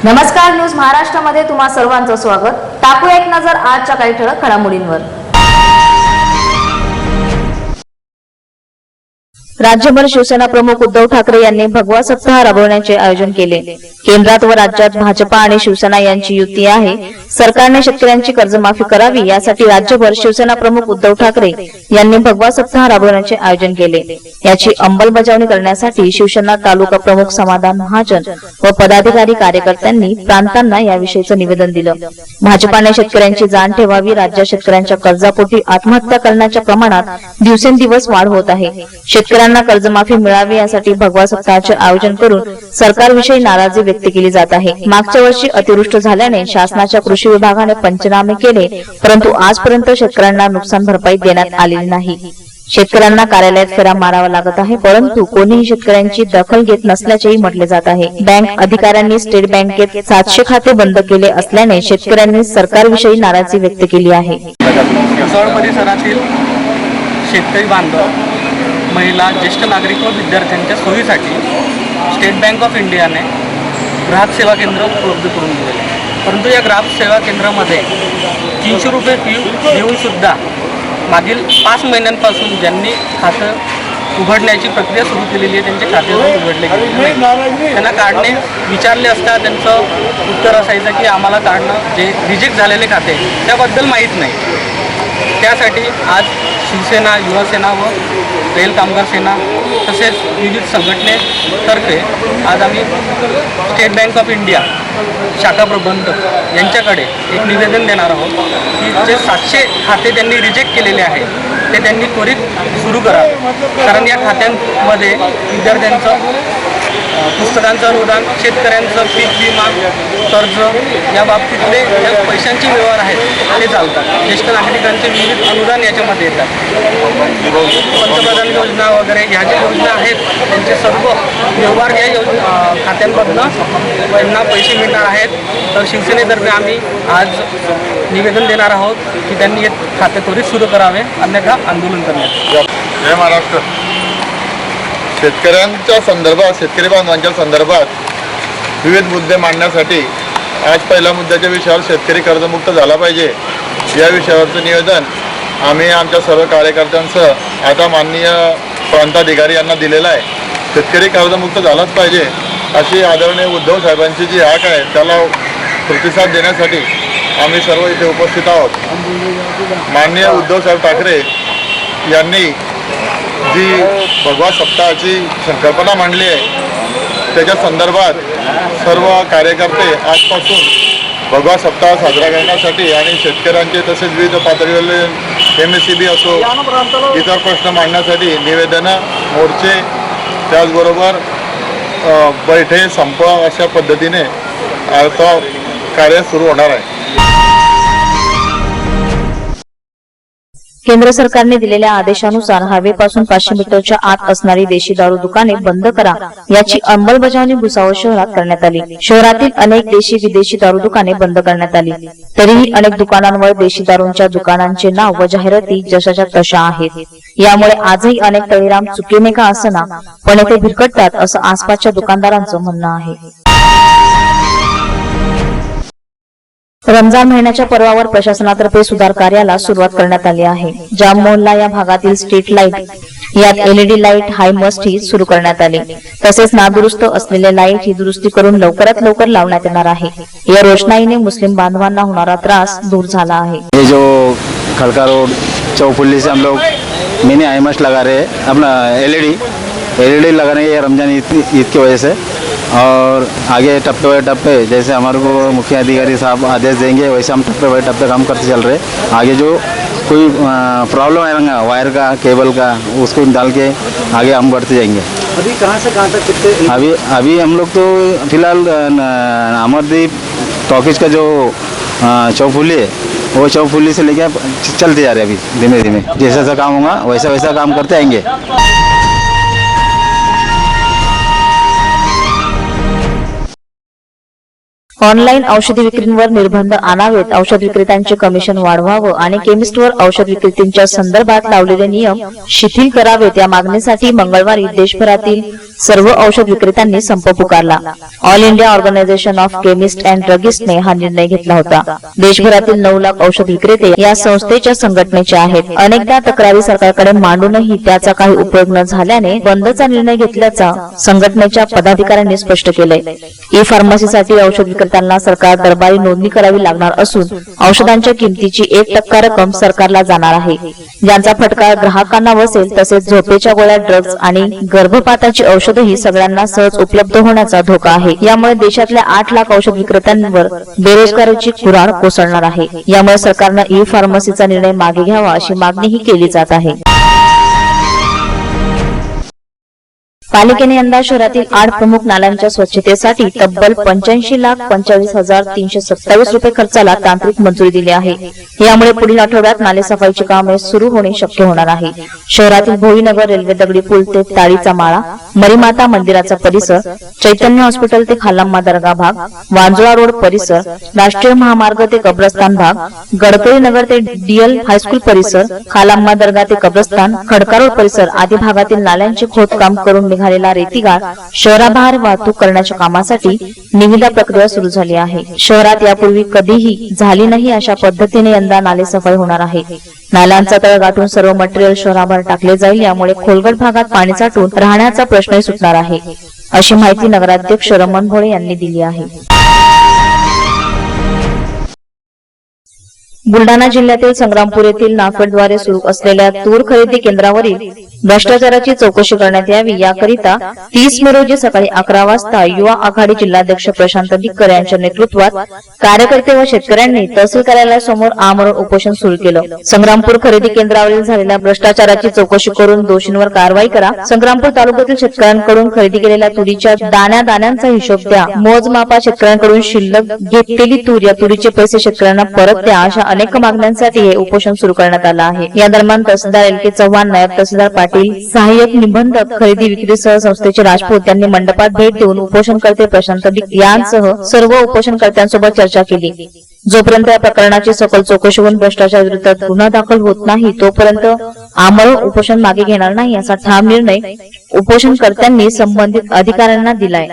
नमस्कार, न्यूज महाराष्ट्रामध्ये तुम्हा सर्वांचं स्वागत। टाकूया एक नजर आजच्या काही ठळक घडामोडींवर। राज्यभर शिवसेना प्रमुख उद्धव ठाकरे यांनी भगवा सप्ताह राबवण्याचे आयोजन केले। केंद्रात व राज्यात भाजपा आणि शिवसेना यांची युती आहे। सरकारने शेतकऱ्यांची कर्जमाफी करावी यासाठी राज्यभर शिवसेना प्रमुख उद्धव ठाकरे यांनी भगवा सप्ताह राबवण्याचे आयोजन केले। याची अंमलबजावणी करण्यासाठी शिवसेना तालुका प्रमुख समाधान महाजन व पदाधिकारी कार्यकर्त्यांनी प्रांतांना याविषयीचे निवेदन दिलं। भाजपाने शेतकऱ्यांची जाण ठेवावी। राज्यात शेतकऱ्यांच्या कर्जापोटी आत्महत्या करण्याच्या प्रमाणात दिवसेंदिवस वाढ होत आहे। शेतकऱ्यांना कर्जमाफी मिळावी यासाठी भगवा सप्ताहाचे आयोजन करून सरकारविषयी नाराजी व्यक्त केली जात आहे। मागच्या वर्षी अतिवृष्टी झाल्याने शासनाच्या कृषी विभागाने पंचनामे केले, परंतु आजपर्यंत शेतकऱ्यांना नुकसान भरपाई देण्यात आलेली नाही। शेतकऱ्यांना कार्यालयात फेरा मारावा लागत आहे, परंतु कोणीही शेतकऱ्यांची दखल घेत नसल्याचेही म्हटले जात आहे। बँक अधिकाऱ्यांनी स्टेट बँकेत 700 खाते बंद केले असल्याने शेतकऱ्यांनी सरकारविषयी नाराजी व्यक्त केली आहे। परिसरातील शेतकरी बांधव, महिला, ज्येष्ठ नागरिक व विद्यार्थ्यांच्या सोयीसाठी स्टेट बँक ऑफ इंडियाने ग्राहक सेवा केंद्र उपलब्ध करून दिलेले आहे। परंतु या ग्राहक सेवा केंद्रामध्ये 300 रुपये फी देऊन सुद्धा मागील 5 महिन्यांपासून ज्यांनी खातं उघडण्याची प्रक्रिया सुरू केलेली आहे त्यांचे खाते उघडले गेले नाही। त्यांना काढणे विचारले असता त्यांचं उत्तर असायचं की आम्हाला काढणं जे रिजेक्ट झालेले खाते त्याबद्दल माहीत नाही। त्यासाठी आज शिवसेना, युवासेना व रेल कामगार सेना तसेच विविध संघटनेतर्फे आज आम्ही स्टेट बँक ऑफ इंडिया शाखा प्रबंधक यांच्याकडे एक निवेदन देणार आहोत की जे 700 खाते त्यांनी रिजेक्ट केलेले आहे ते त्यांनी त्वरित सुरू करावे। कारण या खात्यांमध्ये विद्यार्थ्यांचं पुस्तकांचं अनुदान, शेतकऱ्यांचं पीक विमा, कर्ज या बाबतीतले ज्या पैशांचे व्यवहार आहेत ते चालतात। ज्येष्ठ नागरिकांचे विविध अनुदान याच्यामध्ये येतात। पंतप्रधान योजना वगैरे ह्या ज्या योजना आहेत त्यांचे सर्व व्यवहार या खात्यांमधनं त्यांना पैसे मिळणार आहेत। तर शिवसेनेतर्फे आम्ही आज निवेदन देणार आहोत की त्यांनी हे खाते त्वरित सुरू करावे, अन्यथा आंदोलन करण्यात। जय महाराष्ट्र। शेतकऱ्यांच्या संदर्भात, शेतकरी बांधवांच्या संदर्भात विविध मुद्दे मांडण्यासाठी आज पहिल्या मुद्द्याच्या विषयावर शेतकरी कर्जमुक्त झाला पाहिजे या विषयावरचं निवेदन आम्ही आमच्या सर्व कार्यकर्त्यांसह आता माननीय प्रांताधिकारी यांना दिलेलं आहे। शेतकरी कर्जमुक्त झालाच पाहिजे अशी आदरणीय उद्धव साहेबांची जी हाक आहे त्याला प्रतिसाद देण्यासाठी आम्ही सर्व इथे उपस्थित आहोत। माननीय उद्धव साहेब ठाकरे यांनी जी भगवा सप्ताहाची संकल्पना मांडली आहे त्याच्या संदर्भात सर्व कार्यकर्ते आजपासून भगवा सप्ताह साजरा करण्यासाठी आणि शेतकऱ्यांचे तसेच विविध पातळीवरील MSCB असो इतर प्रश्न मांडण्यासाठी निवेदनं, मोर्चे, त्याचबरोबर बैठे, संप अशा पद्धतीने आता कार्य सुरू होणार आहे। केंद्र सरकारने दिलेल्या आदेशानुसार हायवेपासून 500 मीटरच्या आत असणारी देशी दारू दुकाने बंद करा याची अंमलबजावणी भुसावळ शहरात करण्यात आली। शहरातील अनेक देशी विदेशी दारू दुकाने बंद करण्यात आली, तरीही अनेक दुकानांवर देशी दारूंच्या दुकानांचे नाव व जाहिराती जशाच्या तशा आहेत। यामुळे आजही अनेक तळीराम चुकीने का असना पण येथे भिरकटतात असं आसपासच्या दुकानदारांचं म्हणणं आहे। रमजान महिन्याच्या पर्वावर प्रशासनातर्फे सुधार कार्याला सुरुवात करण्यात आली आहे। जाम मोहल्ला या भागातील स्ट्रीट लाईट यात LED लाईट हाय मस्ट ही सुरू करण्यात आली। तसेच नादुरुस्त असलेले लाईट ही दुरुस्ती करून लवकरात लवकर लावण्यात येणार आहे। या रोषणाईने मुस्लिम बांधवांना होणारा त्रास दूर झाला आहे। ये जो खड़का रोड चौफुल्ली से हम लोग मिनी हाई मस्ट लगा रहे हैं, अपना LED लगा रहे हैं रमजान ईद की वजह से। और आगे टप्पे बाय टप्पे जैसे हमारे को मुख्य अधिकारी साहब आदेश देंगे वैसे हम टप्पे बाय टप्पे काम करते चल रहे। आगे जो कोई प्रॉब्लम आएगा वायर का, केबल का, उसको डाल के आगे हम बढ़ते जाएंगे। अभी कहाँ से कहाँ तक कितने? अभी हम लोग तो फिलहाल अमरदीप टॉकीज का जो चौफुली है वो चौफुली से लेके चलते जा रहे हैं। अभी धीमे धीमे जैसा जैसा काम होगा वैसा वैसा काम करते आएंगे। ऑनलाईन औषधी विक्रीवर निर्बंध आणावेत, औषध विक्रेत्यांचे कमिशन वाढवावं आणि केमिस्टवर औषध विक्रेत्यांच्या संदर्भात लावलेले नियम शिथिल करावेत या मागणीसाठी मंगळवारी देशभरातील सर्व औषध विक्रेत्यांनी संप पुकारला. All India organisation of chemist and ड्रगिस्टने हा निर्णय घेतला होता. देशभरातील 9 लाख औषध विक्रेते या संस्थेच्या संघटनेचे आहेत. अनेकदा तक्रारी सरकारकडे मांडूनही त्याचा काही उपयोग न झाल्याने बंदचा निर्णय घेतल्याचा संघटनेच्या पदाधिकाऱ्यांनी स्पष्ट केलंय. ई फार्मसीसाठी औषध विक्रेत्यांना सरकार दरबारी नोंदणी करावी लागणार असून औषधांच्या किमतीची 1% रक्कम सरकारला जाणार आहे, ज्यांचा फटका ग्राहकांना बसेल. तसेच झोपेच्या गोळ्या, ड्रग्ज आणि गर्भपाताची औषधही सगळ्यांना सहज उपलब्ध होण्याचा धोका आहे. यामुळे देशातल्या 8 लाख औषध विक्रेत्यांवर बेरोजगारीची कुऱ्हाड कोसळणार आहे. यामुळे सरकारनं ई फार्मसीचा निर्णय मागे घ्यावा अशी मागणीही केली जात आहे. पालिकेने यंदा शहरातील 8 प्रमुख नाल्यांच्या स्वच्छतेसाठी तब्बल 85,25,327 रुपये खर्चाला तांत्रिक मंजुरी दिली आहे. यामुळे पुढील आठवड्यात नाले सफाईची कामे सुरू होणे शक्य होणार आहे. शहरातील भोईनगर रेल्वे दगडी पूल ते ताळीचा माळा, मरीमाता मंदिराचा परिसर, चैतन्य हॉस्पिटल ते खालाम्मा दर्गा भाग, वांजुळा रोड परिसर, राष्ट्रीय महामार्ग ते कब्रस्तान भाग, गडकरी नगर ते डीएल हायस्कूल परिसर, खालाम्मा दर्गा ते कब्रस्तान, खडका रोड परिसर आदी भागातील नाल्यांचे खोदकाम करून निघालेला रेतीगाळ शहराबाहेर वाहतूक करण्याच्या कामासाठी निविदा प्रक्रिया सुरू झाली आहे. शहरात यापूर्वी कधीही झाली नाही अशा पद्धतीने यंदा नाले सफाई होणार आहे. नाल्यांचा तळ गाठून सर्व मटेरियल शहराबाहेर टाकले जाईल. यामुळे खोलगट भागात पाणी साठून राहण्याचा प्रश्नही सुटणार आहे, अशी माहिती नगराध्यक्ष रमण भोळे यांनी दिली आहे. बुलढाणा जिल्ह्यातील संग्रामपूर येथील नाफेडद्वारे सुरू असलेल्या तूर खरेदी केंद्रावरील भ्रष्टाचाराची चौकशी करण्यात यावी याकरिता 30 मे रोजी सकाळी 11 वाजता युवा आघाडी जिल्हाध्यक्ष प्रशांत दिक्कर यांच्या नेतृत्वात कार्यकर्ते व शेतकऱ्यांनी तहसील कार्यालयासमोर आमरण उपोषण सुरू केलं. संग्रामपूर खरेदी केंद्रावरील झालेल्या भ्रष्टाचाराची चौकशी करून दोषींवर कारवाई करा. संग्रामपूर तालुक्यातील शेतकऱ्यांकडून खरेदी केलेल्या तुरीच्या दाण्यांचा हिशोब द्या. मोजमापात शेतकऱ्यांकडून शिल्लक घेतलेली तूर या तुरीचे पैसे शेतकऱ्यांना परत द्या अशा अनेक मागण्यांसाठी हे उपोषण सुरू करण्यात आलं आहे. या दरम्यान तहसीलदार LK चव्हाण, नायब तहसीलदार पाटील, सहाय्यक निबंधक खरेदी विक्री सह संस्थेचे राजपूत यांनी मंडपात भेट देऊन उपोषणकर्ते प्रशांत दिक्कर यांसह सर्व उपोषणकर्त्यांसोबत चर्चा केली. जोपर्यंत या प्रकरणाची सखोल चौकशी होऊन भ्रष्टाचार विरोधात गुन्हा दाखल होत नाही तोपर्यंत आमरण उपोषण मागे घेणार नाही असा ठाम निर्णय उपोषणकर्त्यांनी संबंधित अधिकाऱ्यांना दिलाय.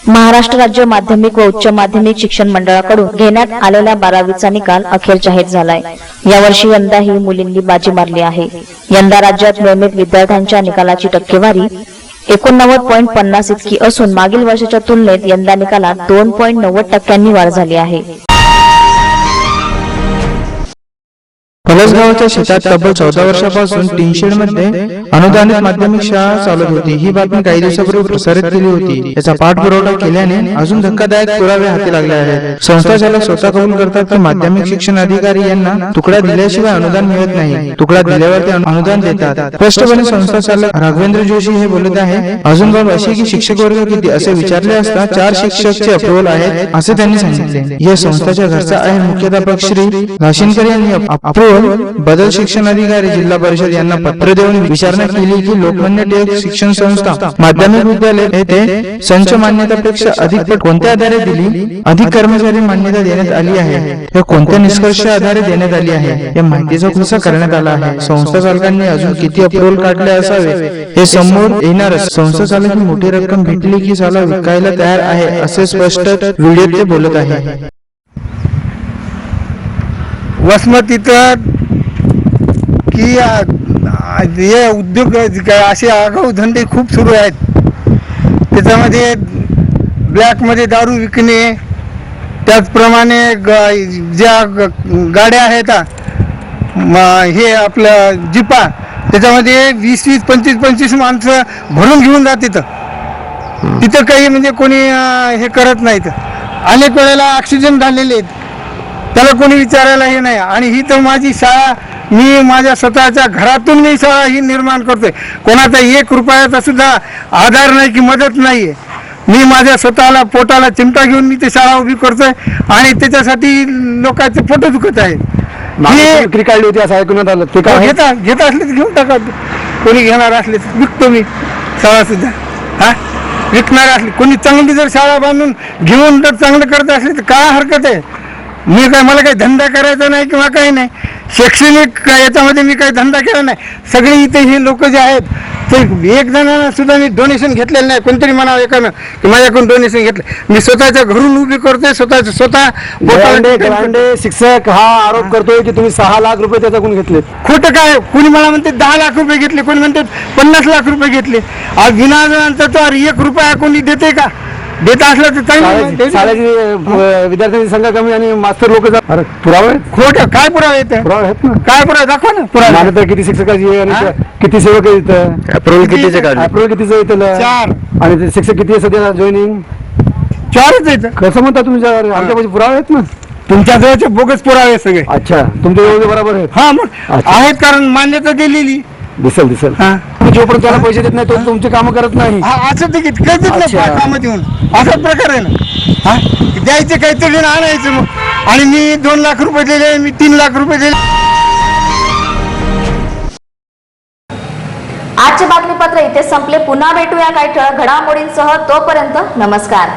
महाराष्ट्र राज्य माध्यमिक व उच्च माध्यमिक शिक्षण मंडळाकडून घेण्यात आलेल्या 12वीचा निकाल अखेर जाहीर झालाय. यावर्षी यंदाही मुलींनी बाजी मारली आहे. यंदा राज्यात नियमित विद्यार्थ्यांच्या निकालाची टक्केवारी 89.50 इतकी असून मागील वर्षाच्या तुलनेत यंदा निकालात 2.90% वाढ झाली आहे. पलसगावच्या शेतात तब्बल 14 वर्षापासून टीनशेडमध्ये अनुदानित माध्यमिक शाळा चालत होती. ही बातमी काही दिवसापूर्वी प्रसारित केली होती. याचा पाठपुरावा केल्याने अजून धक्कादायक पुरावे हाती लागले आहेत. संस्था चालक स्वतः कबूल करतात की माध्यमिक शिक्षण अधिकारी यांना तुकडा दिल्याशिवाय अनुदान मिळत नाही. तुकडा दिल्यावर ते अनुदान देतात. स्पष्टपणे संस्था चालक राघवेंद्र जोशी हे बोलत आहे. अजून बाब अशी की शिक्षक वर्ग किती असे विचारले असता 4 शिक्षकचे अप्रुव्हल आहेत असे त्यांनी सांगितले. या संस्थेच्या घरचा आहे मुख्याध्यापक श्री घाशिनकर यांनी अप्रुव्हल बदल शिक्षण अधिकारी जिल्हा परिषद यांना पत्र देऊन विचारणा केली की लोकमान्य टिळक शिक्षण संस्था माध्यमिक विद्यालय येथे संच मान्यतापेक्षा अधिक पट कोणत्या आधारे दिली, अधिक कर्मचारी मान्यता देण्यात आली आहे, हे कोणत्या निष्कर्ष आधारे देण्यात आली आहे या माहितीचा खुलासा करण्यात आला आहे. संस्था चालकांनी अजून किती अप्रुव्हल काढले असावे हे समोर येणारच. संस्था चालक ही मोठी रक्कम भेटली की साला विकायला तयार आहे असे स्पष्ट व्हिडिओत ते बोलत आहे. वसमतीत की हे उद्योग असे आगाऊ धंदे खूप सुरू आहेत. त्याच्यामध्ये ब्लॅकमध्ये दारू विकणे, त्याचप्रमाणे ज्या गाड्या आहेत हे आपलं जिपा त्याच्यामध्ये 20-20, 25-25 माणसं भरून घेऊन जातात. तिथं काही म्हणजे कोणी हे करत नाहीत. अनेक वेळेला ॲक्सिडेंट झालेले आहेत, त्याला कोणी विचारायला हे नाही. आणि ही तर माझी शाळा, मी माझ्या स्वतःच्या घरातून मी शाळा ही निर्माण करतोय. कोणाचा 1 रुपयाचा सुद्धा आधार नाही की मदत नाही आहे. मी माझ्या स्वतःला पोटाला चिमटा घेऊन मी ते शाळा उभी करतोय आणि त्याच्यासाठी लोकांचे फोटो दुखत आहेत. विक्री काढली होती असं ऐकण्यात आलं. घेत असले तर घेऊन टाका, कोणी घेणार असले तर विकतो मी शाळा सुद्धा. हा विकणार असले, कोणी चांगली जर शाळा बांधून घेऊन जर चांगलं करत असले तर काय हरकत आहे. मला काही धंदा करायचा नाही किंवा काही नाही. शैक्षणिक याच्यामध्ये मी काही धंदा केला नाही. सगळे इथे हे लोक जे आहेत ते एक जणांना सुद्धा मी डोनेशन घेतलेलं नाही. कोणतरी म्हणावं एकानं की माझ्याकडून डोनेशन घेतलं. मी स्वतःच्या घरून उभी करतोय, स्वतः गलांडे शिक्षक हा आरोप करतोय की तुम्ही 6 लाख रुपये त्याच्याकडून घेतले. खोटं काय. कोणी मला म्हणते 10 लाख रुपये घेतले, कोणी म्हणते 50 लाख रुपये घेतले. आज विनाजनांचा तर 1 रुपया कोणी देते का? देत असलं तर चांगलं. शाळेची विद्यार्थ्यांची संख्या कमी आणि मास्तर लोक पुरावे खोटं काय पुरावे येते? पुरावे आहेत ना. काय पुरावे दाखवा ना. पुरावे मान्यता किती शिक्षकाची आहे आणि किती सेवक आहे इथं. अप्रुव्हल कितीचे काढले? अप्रुव्हल कितीचं आहे त्याला? 4 आणि ते शिक्षक किती आहे सध्या जॉईनिंग? 4च येतं. कसं म्हणता तुमच्या आमच्यापाशी पुरावे आहेत ना. तुमच्या जवळचे बोगस पुरावे सगळे. अच्छा, तुमच्या जवळ बरोबर आहेत. हा मग आहेत, कारण मान्यता दिलेली. दिसेल हा. तुम्ही जोपर्यंत त्याला पैसे देत नाही तो तुमची कामं करत नाही. असं तिकीट कधीच नाही अच्छा. कामात येऊन असा प्रकार आहे ना. हा द्यायचे काहीतरी आणायचं मग. आणि मी 2 लाख रुपये दिले, मी 3 लाख रुपये दिले. आजचे बातमीपत्र इथे संपले. पुन्हा भेटूया काही ठळक घडामोडींसह. तोपर्यंत नमस्कार.